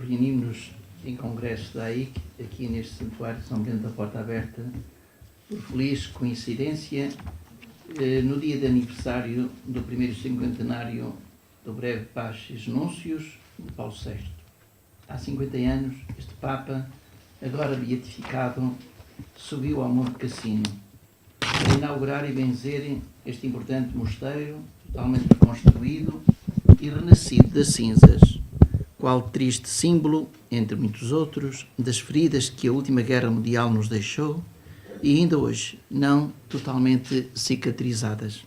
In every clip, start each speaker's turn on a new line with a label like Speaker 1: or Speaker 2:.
Speaker 1: reunimos-nos em congresso da AIC, aqui neste santuário de São Bento da Porta Aberta, por feliz coincidência, no dia de aniversário do primeiro cinquentenário do breve Pascis Núncios de Paulo VI. Há 50 anos, este Papa, agora beatificado, subiu ao Monte Cassino para inaugurar e benzer este importante mosteiro, totalmente reconstruído e renascido das cinzas, qual triste símbolo, entre muitos outros, das feridas que a última guerra mundial nos deixou e ainda hoje não totalmente cicatrizadas.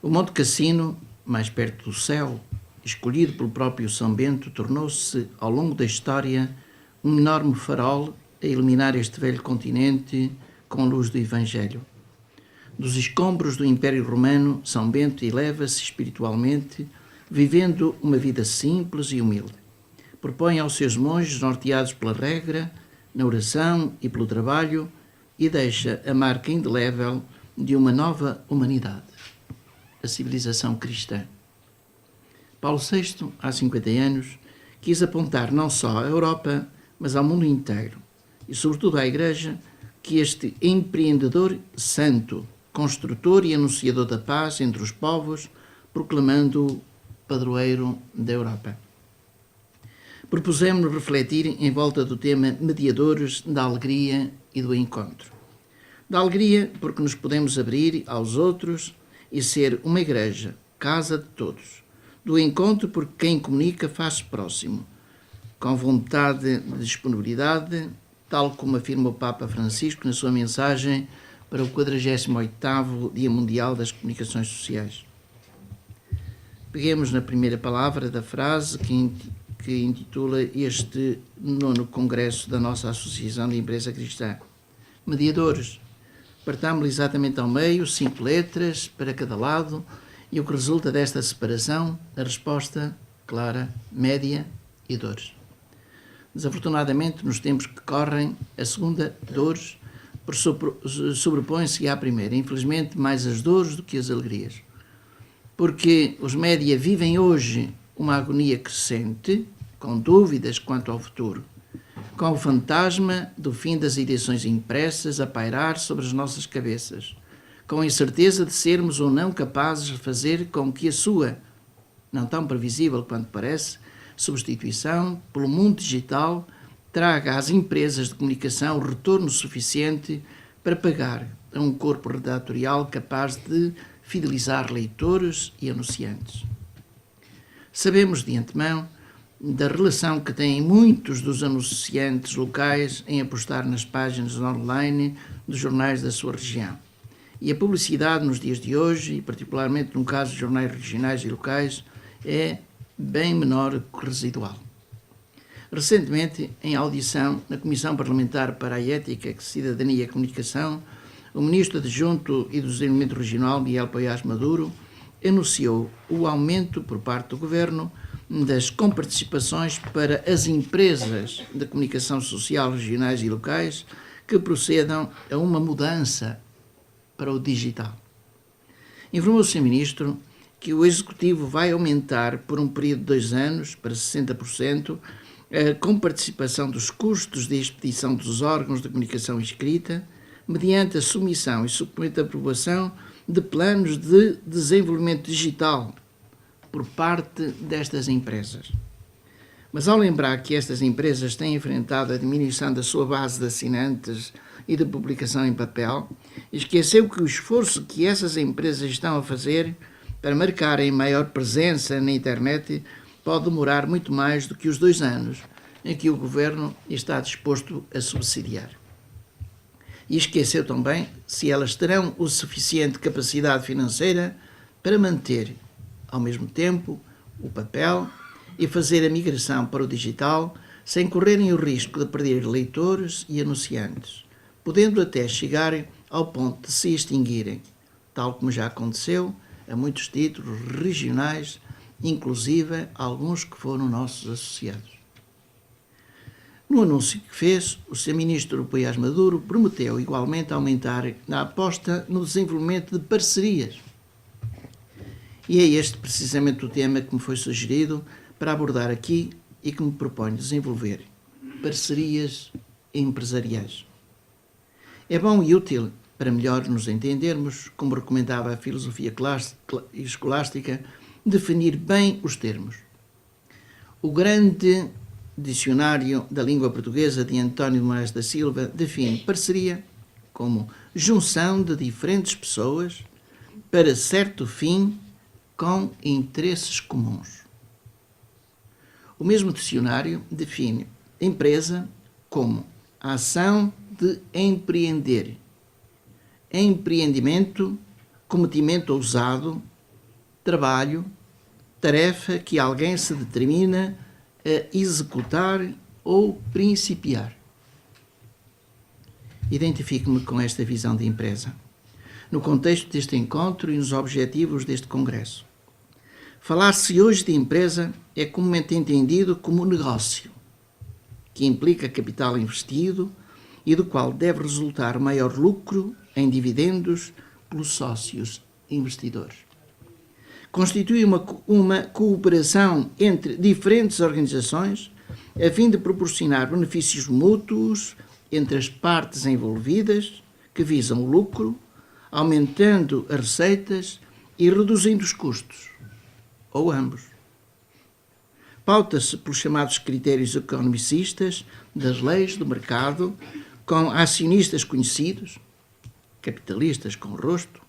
Speaker 1: O Monte Cassino, mais perto do céu, escolhido pelo próprio São Bento, tornou-se, ao longo da história, um enorme farol a iluminar este velho continente com a luz do Evangelho. Dos escombros do Império Romano, São Bento eleva-se espiritualmente, vivendo uma vida simples e humilde. Propõe aos seus monges, norteados pela regra, na oração e pelo trabalho, e deixa a marca indelével de uma nova humanidade, a civilização cristã. Paulo VI, há 50 anos, quis apontar não só à Europa, mas ao mundo inteiro, e sobretudo à Igreja, que este empreendedor santo, construtor e anunciador da paz entre os povos, proclamando-o padroeiro da Europa. Propusemos-nos refletir em volta do tema mediadores da alegria e do encontro. Da alegria, porque nos podemos abrir aos outros e ser uma igreja, casa de todos. Do encontro, porque quem comunica faz-se próximo, com vontade de disponibilidade, tal como afirma o Papa Francisco na sua mensagem para o 48º Dia Mundial das Comunicações Sociais. Peguemos na primeira palavra da frase que intitula este 9º Congresso da nossa Associação de Imprensa Cristã. Mediadores. Partamos exatamente ao meio, 5 letras para cada lado, e o que resulta desta separação, a resposta clara, média e dores. Desafortunadamente, nos tempos que correm, a segunda, dores, sobrepõe-se à primeira. Infelizmente, mais as dores do que as alegrias. Porque os média vivem hoje uma agonia crescente, com dúvidas quanto ao futuro, com o fantasma do fim das edições impressas a pairar sobre as nossas cabeças, com a incerteza de sermos ou não capazes de fazer com que a sua, não tão previsível quanto parece, substituição pelo mundo digital traga às empresas de comunicação o retorno suficiente para pagar a um corpo redatorial capaz de fidelizar leitores e anunciantes. Sabemos de antemão da relação que têm muitos dos anunciantes locais em apostar nas páginas online dos jornais da sua região. E a publicidade nos dias de hoje, e particularmente no caso de jornais regionais e locais, é bem menor que residual. Recentemente, em audição na Comissão Parlamentar para a Ética, Cidadania e Comunicação, o Ministro Adjunto e do Desenvolvimento Regional, Miguel Poiás Maduro, anunciou o aumento por parte do Governo das comparticipações para as empresas de comunicação social regionais e locais que procedam a uma mudança para o digital. Informou o Sr. Ministro que o Executivo vai aumentar por um período de 2 anos, para 60%, a comparticipação dos custos de expedição dos órgãos de comunicação escrita, mediante a submissão e subsequente aprovação de planos de desenvolvimento digital por parte destas empresas. Mas ao lembrar que estas empresas têm enfrentado a diminuição da sua base de assinantes e de publicação em papel, esqueceu que o esforço que essas empresas estão a fazer para marcarem maior presença na internet pode demorar muito mais do que os 2 anos em que o Governo está disposto a subsidiar. E esqueceu também se elas terão o suficiente capacidade financeira para manter, ao mesmo tempo, o papel e fazer a migração para o digital sem correrem o risco de perder leitores e anunciantes, podendo até chegar ao ponto de se extinguirem, tal como já aconteceu a muitos títulos regionais, inclusive alguns que foram nossos associados. No anúncio que fez, o Sr. Ministro Poiás Maduro prometeu igualmente aumentar a aposta no desenvolvimento de parcerias. E é este precisamente o tema que me foi sugerido para abordar aqui e que me proponho desenvolver: parcerias empresariais. É bom e útil para melhor nos entendermos, como recomendava a filosofia escolástica, definir bem os termos. O grande dicionário da língua portuguesa de António de Moraes da Silva define parceria como junção de diferentes pessoas para certo fim com interesses comuns. O mesmo dicionário define empresa como a ação de empreender, empreendimento, cometimento ousado, trabalho, tarefa que alguém se determina a executar ou principiar. Identifico-me com esta visão de empresa, no contexto deste encontro e nos objetivos deste congresso. Falar-se hoje de empresa é comumente entendido como negócio, que implica capital investido e do qual deve resultar maior lucro em dividendos pelos sócios investidores. Constitui uma cooperação entre diferentes organizações a fim de proporcionar benefícios mútuos entre as partes envolvidas que visam o lucro, aumentando as receitas e reduzindo os custos, ou ambos. Pauta-se pelos chamados critérios economicistas das leis do mercado, com acionistas conhecidos, capitalistas com rosto,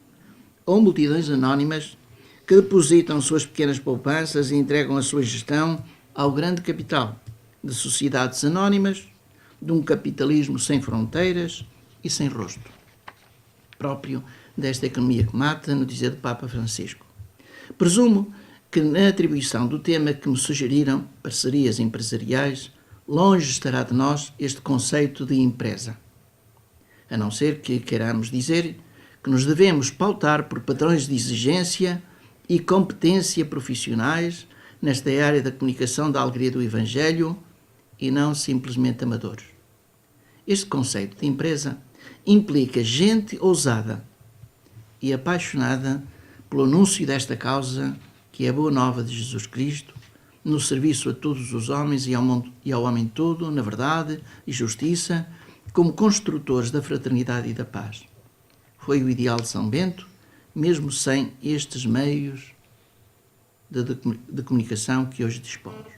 Speaker 1: ou multidões anónimas que depositam suas pequenas poupanças e entregam a sua gestão ao grande capital de sociedades anónimas, de um capitalismo sem fronteiras e sem rosto, próprio desta economia que mata, no dizer do Papa Francisco. Presumo que na atribuição do tema que me sugeriram, parcerias empresariais, longe estará de nós este conceito de empresa, a não ser que queiramos dizer que nos devemos pautar por padrões de exigência e competência profissionais nesta área da comunicação da alegria do Evangelho e não simplesmente amadores. Este conceito de empresa implica gente ousada e apaixonada pelo anúncio desta causa, que é a boa nova de Jesus Cristo, no serviço a todos os homens e ao homem todo, na verdade e justiça, como construtores da fraternidade e da paz. Foi o ideal de São Bento, mesmo sem estes meios de comunicação que hoje dispomos.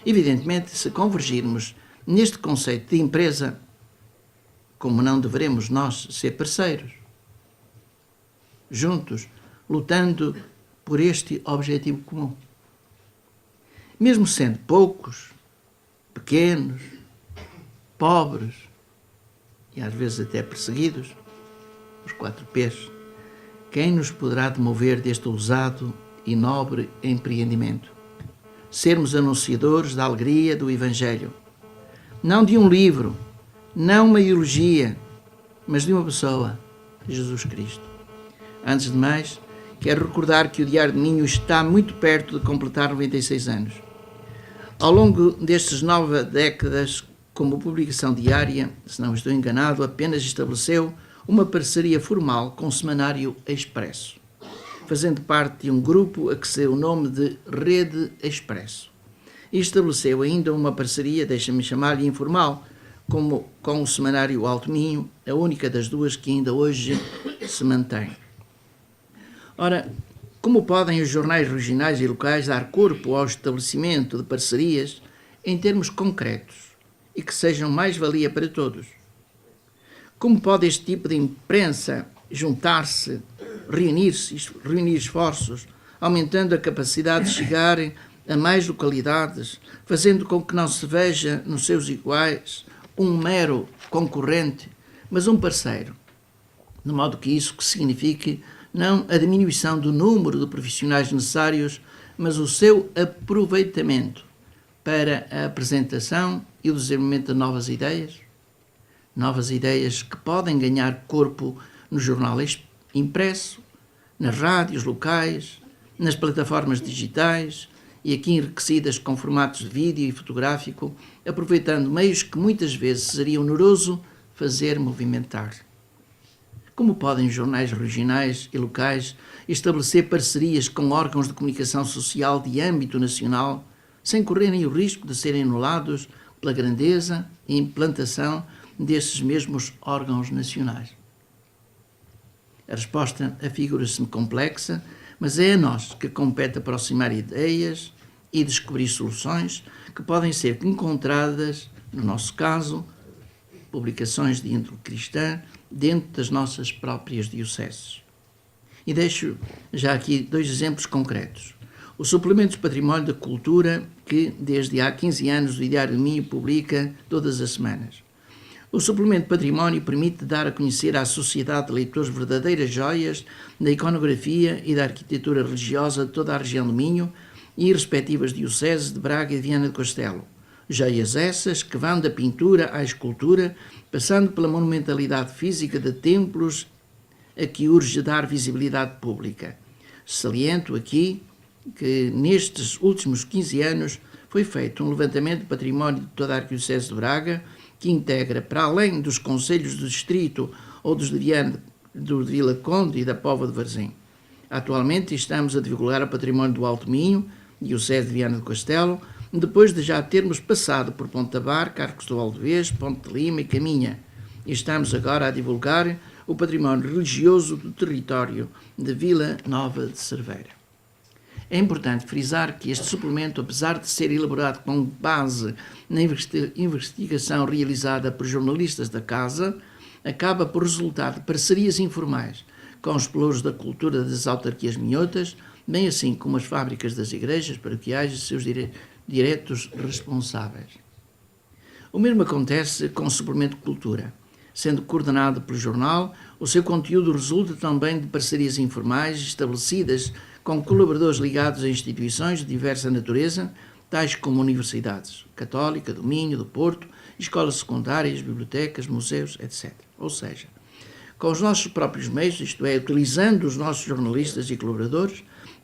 Speaker 1: Evidentemente, se convergirmos neste conceito de empresa, como não deveremos nós ser parceiros, juntos, lutando por este objetivo comum? Mesmo sendo poucos, pequenos, pobres e às vezes até perseguidos, os 4 P's, quem nos poderá demover deste ousado e nobre empreendimento? Sermos anunciadores da alegria do Evangelho, não de um livro, não uma ideologia, mas de uma pessoa, Jesus Cristo. Antes de mais, quero recordar que o Diário de Minho está muito perto de completar 96 anos. Ao longo destes 9 décadas, como publicação diária, se não estou enganado, apenas estabeleceu uma parceria formal com o semanário Expresso, fazendo parte de um grupo a que se deu o nome de Rede Expresso. E estabeleceu ainda uma parceria, deixa-me chamar-lhe informal, com o semanário Alto Minho, a única das duas que ainda hoje se mantém. Ora, como podem os jornais regionais e locais dar corpo ao estabelecimento de parcerias em termos concretos e que sejam mais-valia para todos? Como pode este tipo de imprensa juntar-se, reunir esforços, aumentando a capacidade de chegar a mais localidades, fazendo com que não se veja nos seus iguais um mero concorrente, mas um parceiro, de modo que isso que signifique não a diminuição do número de profissionais necessários, mas o seu aproveitamento para a apresentação e o desenvolvimento de novas ideias que podem ganhar corpo no jornal impresso, nas rádios locais, nas plataformas digitais e aqui enriquecidas com formatos de vídeo e fotográfico, aproveitando meios que muitas vezes seria oneroso fazer movimentar. Como podem os jornais regionais e locais estabelecer parcerias com órgãos de comunicação social de âmbito nacional sem correrem o risco de serem anulados pela grandeza e implantação desses mesmos órgãos nacionais? A resposta afigura-se-me complexa, mas é a nós que compete aproximar ideias e descobrir soluções que podem ser encontradas, no nosso caso, publicações de índole cristã, dentro das nossas próprias dioceses. E deixo já aqui 2 exemplos concretos. O Suplemento de Património da Cultura, que desde há 15 anos o Diário do Minho publica todas as semanas. O Suplemento de Património permite dar a conhecer à sociedade de leitores verdadeiras joias da iconografia e da arquitetura religiosa de toda a região do Minho e respectivas dioceses de Braga e de Viana do Castelo. Joias essas que vão da pintura à escultura, passando pela monumentalidade física de templos a que urge dar visibilidade pública. Saliento aqui que nestes últimos 15 anos foi feito um levantamento de património de toda a Arquidiocese de Braga, que integra, para além dos concelhos do distrito ou dos de Viana, do de Vila Conde e da Póvoa de Varzim. Atualmente estamos a divulgar o património do Alto Minho, Diocese de Viana do Castelo, depois de já termos passado por Ponta Barca, Arcos do Valdevez, Ponte de Lima e Caminha. E estamos agora a divulgar o património religioso do território de Vila Nova de Cerveira. É importante frisar que este suplemento, apesar de ser elaborado com base na investigação realizada por jornalistas da Casa, acaba por resultar de parcerias informais com os pelouros da cultura das autarquias minhotas, bem assim como as fábricas das igrejas paroquiais e seus diretos responsáveis. O mesmo acontece com o suplemento de cultura. Sendo coordenado pelo jornal, o seu conteúdo resulta também de parcerias informais estabelecidas com colaboradores ligados a instituições de diversa natureza, tais como universidades Católica, do Minho, do Porto, escolas secundárias, bibliotecas, museus, etc. Ou seja, com os nossos próprios meios, isto é, utilizando os nossos jornalistas e colaboradores,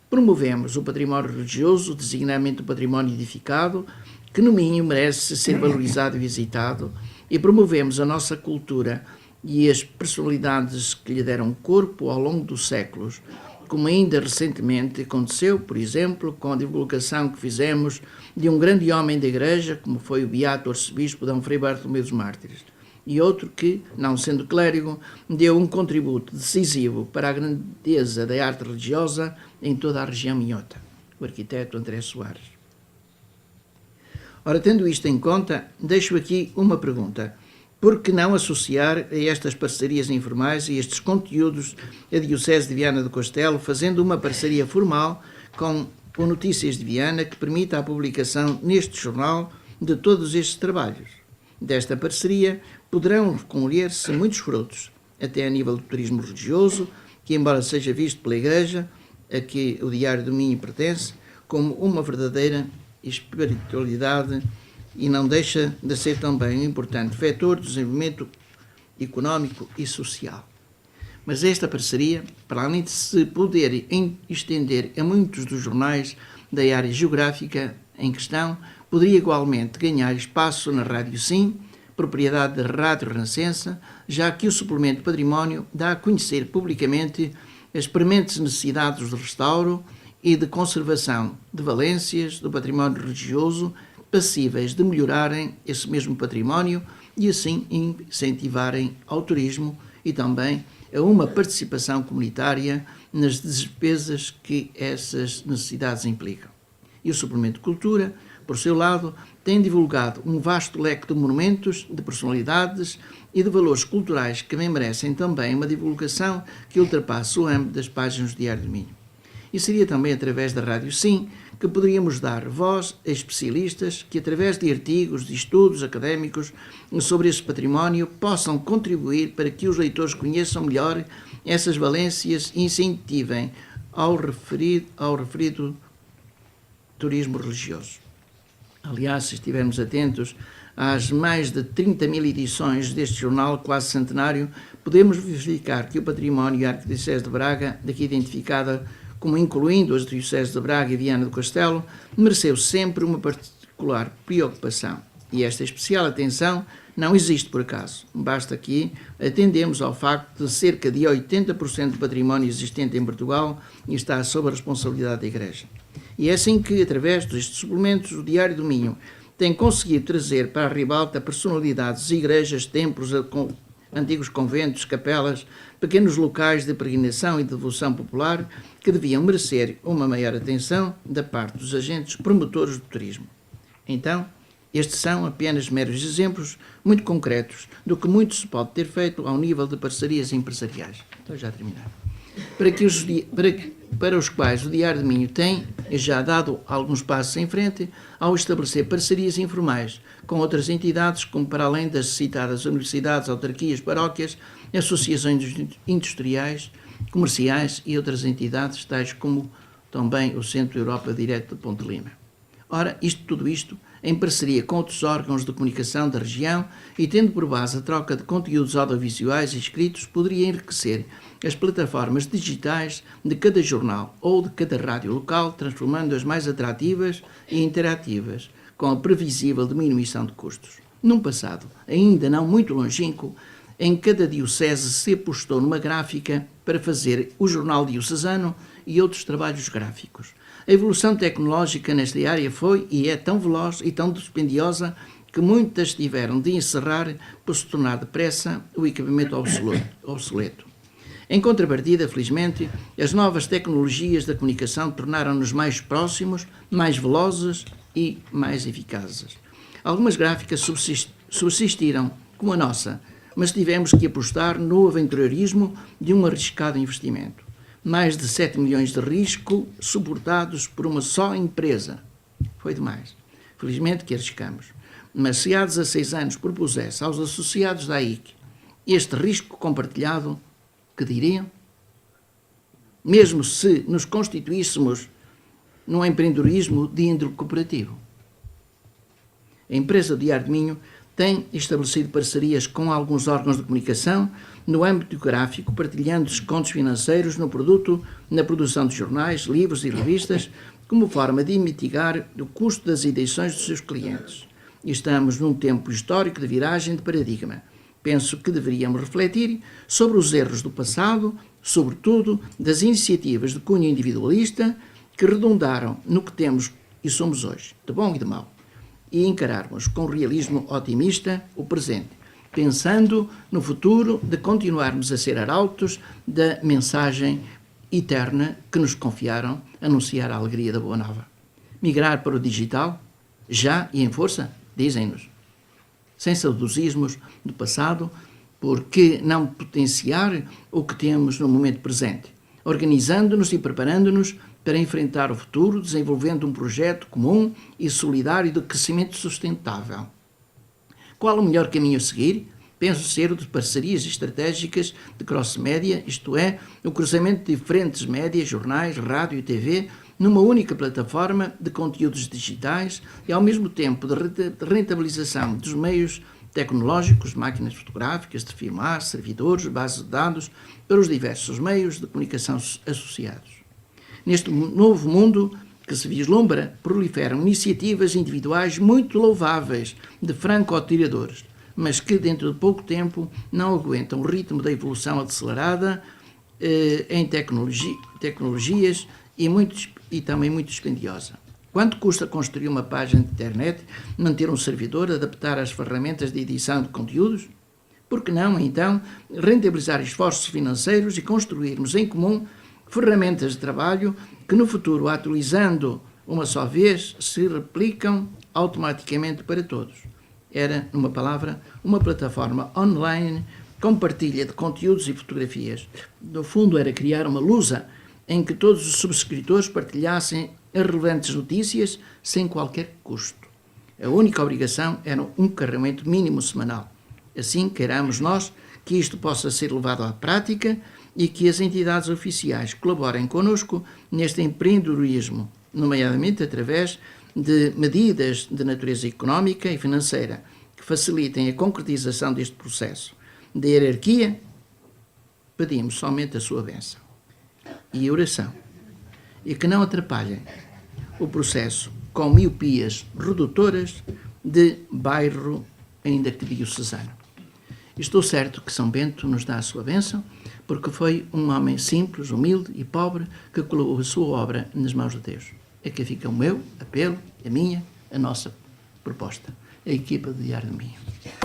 Speaker 1: promovemos o património religioso, designadamente o património edificado, que no Minho merece ser valorizado e visitado, e promovemos a nossa cultura e as personalidades que lhe deram corpo ao longo dos séculos, como ainda recentemente aconteceu, por exemplo, com a divulgação que fizemos de um grande homem da Igreja, como foi o beato arcebispo D. Frei Bartolomeu dos Mártires, e outro que, não sendo clérigo, deu um contributo decisivo para a grandeza da arte religiosa em toda a região minhota, o arquiteto André Soares. Ora, tendo isto em conta, deixo aqui uma pergunta. Por que não associar a estas parcerias informais e estes conteúdos a Diocese de Viana do Castelo, fazendo uma parceria formal com o Notícias de Viana, que permita a publicação neste jornal de todos estes trabalhos? Desta parceria poderão colher-se muitos frutos, até a nível do turismo religioso, que, embora seja visto pela Igreja, a que o Diário do Minho pertence, como uma verdadeira espiritualidade, e não deixa de ser também um importante vetor de desenvolvimento económico e social. Mas esta parceria, para além de se poder estender a muitos dos jornais da área geográfica em questão, poderia igualmente ganhar espaço na Rádio Sim, propriedade da Rádio Renascença, já que o suplemento de património dá a conhecer publicamente as prementes necessidades de restauro e de conservação de valências do património religioso, passíveis de melhorarem esse mesmo património e assim incentivarem ao turismo e também a uma participação comunitária nas despesas que essas necessidades implicam. E o Suplemento de Cultura, por seu lado, tem divulgado um vasto leque de monumentos, de personalidades e de valores culturais que bem merecem também uma divulgação que ultrapasse o âmbito das páginas do Diário do Minho. E seria também através da Rádio Sim que poderíamos dar voz a especialistas que, através de artigos, de estudos académicos sobre esse património, possam contribuir para que os leitores conheçam melhor essas valências e incentivem ao referido turismo religioso. Aliás, se estivermos atentos às mais de 30.000 edições deste jornal quase centenário, podemos verificar que o património da Arquidiocese de Braga, daqui identificada como incluindo as dioceses de Braga e Viana do Castelo, mereceu sempre uma particular preocupação. E esta especial atenção não existe por acaso. Basta aqui atendemos ao facto de cerca de 80% do património existente em Portugal está sob a responsabilidade da Igreja. E é assim que, através destes suplementos, o Diário do Minho tem conseguido trazer para a ribalta personalidades, igrejas, templos, antigos conventos, capelas, pequenos locais de peregrinação e devoção popular que deviam merecer uma maior atenção da parte dos agentes promotores do turismo. Então, estes são apenas meros exemplos muito concretos do que muito se pode ter feito ao nível de parcerias empresariais. Estou já a terminar. Para os quais o Diário de Minho tem já dado alguns passos em frente ao estabelecer parcerias informais com outras entidades, como para além das citadas universidades, autarquias, paróquias, associações industriais, comerciais e outras entidades, tais como também o Centro Europa Direto de Ponte Lima. Ora, tudo isto em parceria com outros órgãos de comunicação da região e tendo por base a troca de conteúdos audiovisuais e escritos, poderia enriquecer as plataformas digitais de cada jornal ou de cada rádio local, transformando-as mais atrativas e interativas, com a previsível diminuição de custos. Num passado ainda não muito longínquo, em cada diocese se apostou numa gráfica para fazer o jornal diocesano e outros trabalhos gráficos. A evolução tecnológica nesta área foi e é tão veloz e tão dispendiosa que muitas tiveram de encerrar por se tornar depressa o equipamento obsoleto. Em contrapartida, felizmente, as novas tecnologias da comunicação tornaram-nos mais próximos, mais velozes e mais eficazes. Algumas gráficas subsistiram, como a nossa, mas tivemos que apostar no aventureirismo de um arriscado investimento. Mais de 7 milhões de risco suportados por uma só empresa. Foi demais. Felizmente que arriscamos. Mas se há 16 anos propusesse aos associados da AIC este risco compartilhado, que diriam? Mesmo se nos constituíssemos num empreendedorismo de índole cooperativo. A empresa Diário de Minho tem estabelecido parcerias com alguns órgãos de comunicação no âmbito gráfico, partilhando descontos financeiros no produto, na produção de jornais, livros e revistas, como forma de mitigar o custo das edições dos seus clientes. E estamos num tempo histórico de viragem de paradigma. Penso que deveríamos refletir sobre os erros do passado, sobretudo das iniciativas de cunho individualista que redundaram no que temos e somos hoje, de bom e de mau, e encararmos com realismo otimista o presente, pensando no futuro de continuarmos a ser arautos da mensagem eterna que nos confiaram anunciar a alegria da Boa Nova. Migrar para o digital, já e em força, dizem-nos. Sem saudosismos do passado, porque não potenciar o que temos no momento presente, organizando-nos e preparando-nos para enfrentar o futuro, desenvolvendo um projeto comum e solidário de crescimento sustentável. Qual o melhor caminho a seguir? Penso ser o de parcerias estratégicas de cross-média, isto é, o cruzamento de diferentes médias, jornais, rádio e TV, numa única plataforma de conteúdos digitais e, ao mesmo tempo, de rentabilização dos meios tecnológicos, máquinas fotográficas, de filmar, servidores, bases de dados, para os diversos meios de comunicação associados. Neste novo mundo que se vislumbra, proliferam iniciativas individuais muito louváveis de franco-atiradores, mas que dentro de pouco tempo não aguentam o ritmo da evolução acelerada em tecnologias e também muito dispendiosa. Quanto custa construir uma página de internet, manter um servidor, adaptar as ferramentas de edição de conteúdos? Por que não, então, rentabilizar esforços financeiros e construirmos em comum ferramentas de trabalho que no futuro, atualizando uma só vez, se replicam automaticamente para todos? Era, numa palavra, uma plataforma online com partilha de conteúdos e fotografias. No fundo, era criar uma lusa em que todos os subscritores partilhassem as relevantes notícias sem qualquer custo. A única obrigação era um carregamento mínimo semanal. Assim, queiramos nós que isto possa ser levado à prática e que as entidades oficiais colaborem connosco neste empreendedorismo, nomeadamente através de medidas de natureza económica e financeira que facilitem a concretização deste processo. Da hierarquia, pedimos somente a sua bênção e oração, e que não atrapalhem o processo com miopias redutoras de bairro ainda que diocesano. Estou certo que São Bento nos dá a sua bênção, porque foi um homem simples, humilde e pobre que colocou a sua obra nas mãos de Deus. é que fica o meu apelo, a minha, a nossa proposta. A equipa do Diário do Minho.